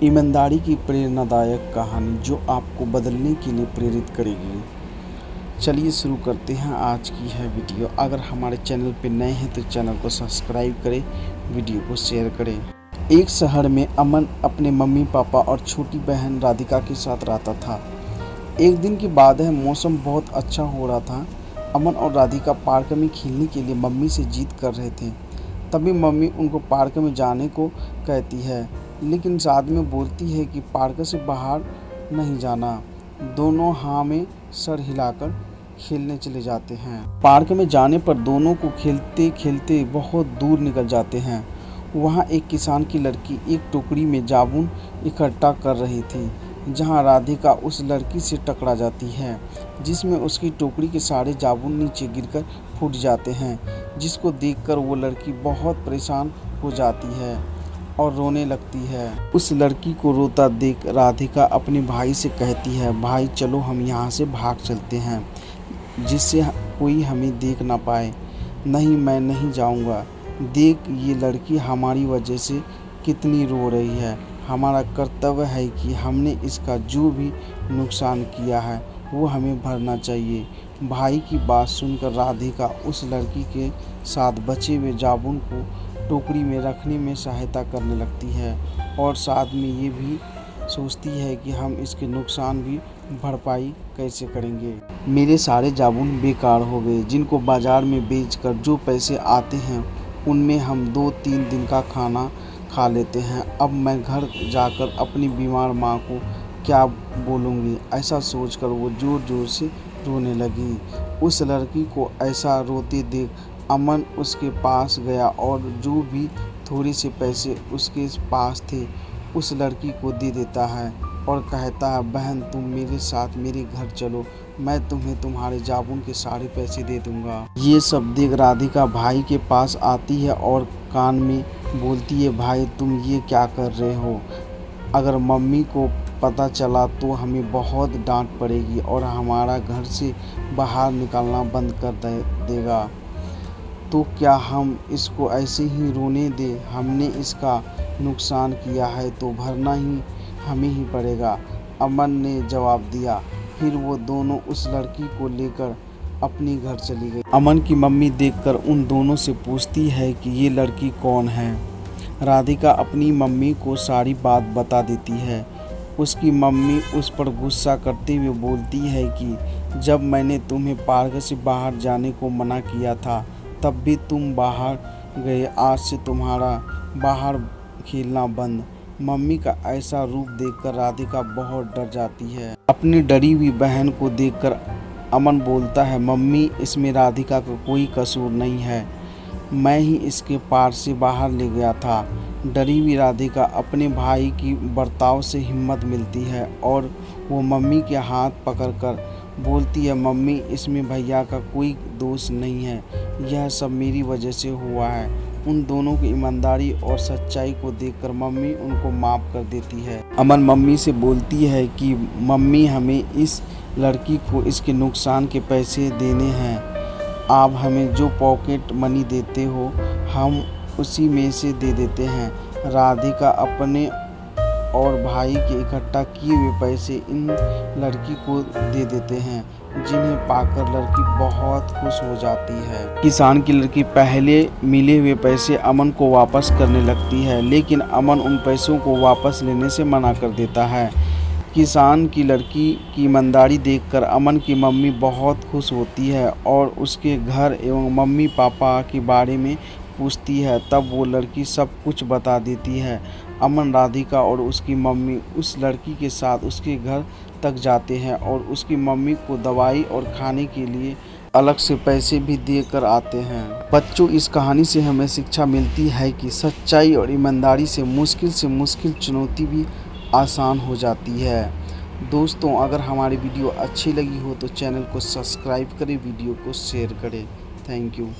ईमानदारी की प्रेरणादायक कहानी जो आपको बदलने के लिए प्रेरित करेगी। चलिए शुरू करते हैं आज की है वीडियो। अगर हमारे चैनल पर नए हैं तो चैनल को सब्सक्राइब करें, वीडियो को शेयर करें। एक शहर में अमन अपने मम्मी पापा और छोटी बहन राधिका के साथ रहता था। एक दिन की बात है, मौसम बहुत अच्छा हो रहा था। अमन और राधिका पार्क में खेलने के लिए मम्मी से जिद कर रहे थे। तभी मम्मी उनको पार्क में जाने को कहती है, लेकिन साथ में बोलती है कि पार्क से बाहर नहीं जाना। दोनों हाँ में सर हिलाकर खेलने चले जाते हैं। पार्क में जाने पर दोनों को खेलते खेलते बहुत दूर निकल जाते हैं। वहाँ एक किसान की लड़की एक टोकरी में जामुन इकट्ठा कर रही थी, जहाँ राधिका उस लड़की से टकरा जाती है, जिसमें उसकी टोकरी के सारे जामुन नीचे गिरकर फूट जाते हैं। जिसको देखकर वो लड़की बहुत परेशान हो जाती है और रोने लगती है। उस लड़की को रोता देख राधिका अपने भाई से कहती है, भाई चलो हम यहाँ से भाग चलते हैं, जिससे कोई हमें देख ना पाए। नहीं, मैं नहीं जाऊँगा। देख, ये लड़की हमारी वजह से कितनी रो रही है। हमारा कर्तव्य है कि हमने इसका जो भी नुकसान किया है वो हमें भरना चाहिए। भाई की बात सुनकर राधिका उस लड़की के साथ बचे हुए जामुन को टोकरी में रखने में सहायता करने लगती है और साथ में ये भी सोचती है कि हम इसके नुकसान भी भरपाई कैसे करेंगे। मेरे सारे जामुन बेकार हो गए, जिनको बाज़ार में बेचकर जो पैसे आते हैं उनमें हम 2-3 दिन का खाना खा लेते हैं। अब मैं घर जाकर अपनी बीमार माँ को क्या बोलूँगी। ऐसा सोचकर वो ज़ोर ज़ोर से रोने लगी। उस लड़की को ऐसा रोते देख अमन उसके पास गया और जो भी थोड़े से पैसे उसके पास थे उस लड़की को दे देता है और कहता है, बहन तुम मेरे साथ मेरे घर चलो, मैं तुम्हें तुम्हारे जामुन के सारे पैसे दे दूंगा। ये सब देख राधिका भाई के पास आती है और कान में बोलती है, भाई तुम ये क्या कर रहे हो? अगर मम्मी को पता चला तो हमें बहुत डांट पड़ेगी और हमारा घर से बाहर निकलना बंद कर देगा। तो क्या हम इसको ऐसे ही रोने दें? हमने इसका नुकसान किया है तो भरना ही हमें ही पड़ेगा, अमन ने जवाब दिया। फिर वो दोनों उस लड़की को लेकर अपने घर चली गई। अमन की मम्मी देखकर उन दोनों से पूछती है कि ये लड़की कौन है। राधिका अपनी मम्मी को सारी बात बता देती है। उसकी मम्मी उस पर गुस्सा करते हुए बोलती है कि जब मैंने तुम्हें पार्क से बाहर जाने को मना किया था तब भी तुम बाहर गए, आज से तुम्हारा बाहर खेलना बंद। मम्मी का ऐसा रूप देखकर राधिका बहुत डर जाती है। अपनी डरी हुई बहन को देखकर अमन बोलता है, मम्मी इसमें राधिका का कोई कसूर नहीं है, मैं ही इसके पार से बाहर ले गया था। डरी हुई राधिका अपने भाई की बर्ताव से हिम्मत मिलती है और वो मम्मी के हाथ पकड़कर बोलती है, मम्मी इसमें भैया का कोई दोष नहीं है, यह सब मेरी वजह से हुआ है। उन दोनों की ईमानदारी और सच्चाई को देखकर मम्मी उनको माफ़ कर देती है। अमन मम्मी से बोलती है कि मम्मी हमें इस लड़की को इसके नुकसान के पैसे देने हैं। आप हमें जो पॉकेट मनी देते हो हम उसी में से दे देते हैं। राधिका अपने और भाई के इकट्ठा किए हुए पैसे इन लड़की को दे देते हैं, जिन्हें पाकर लड़की बहुत खुश हो जाती है। किसान की लड़की पहले मिले हुए पैसे अमन को वापस करने लगती है, लेकिन अमन उन पैसों को वापस लेने से मना कर देता है। किसान की लड़की की ईमानदारी देखकर अमन की मम्मी बहुत खुश होती है और उसके घर एवं मम्मी पापा के बारे में पूछती है। तब वो लड़की सब कुछ बता देती है। अमन, राधिका और उसकी मम्मी उस लड़की के साथ उसके घर तक जाते हैं और उसकी मम्मी को दवाई और खाने के लिए अलग से पैसे भी दे कर आते हैं। बच्चों, इस कहानी से हमें शिक्षा मिलती है कि सच्चाई और ईमानदारी से मुश्किल चुनौती भी आसान हो जाती है। दोस्तों, अगर हमारी वीडियो अच्छी लगी हो तो चैनल को सब्सक्राइब करें, वीडियो को शेयर करें। Thank you.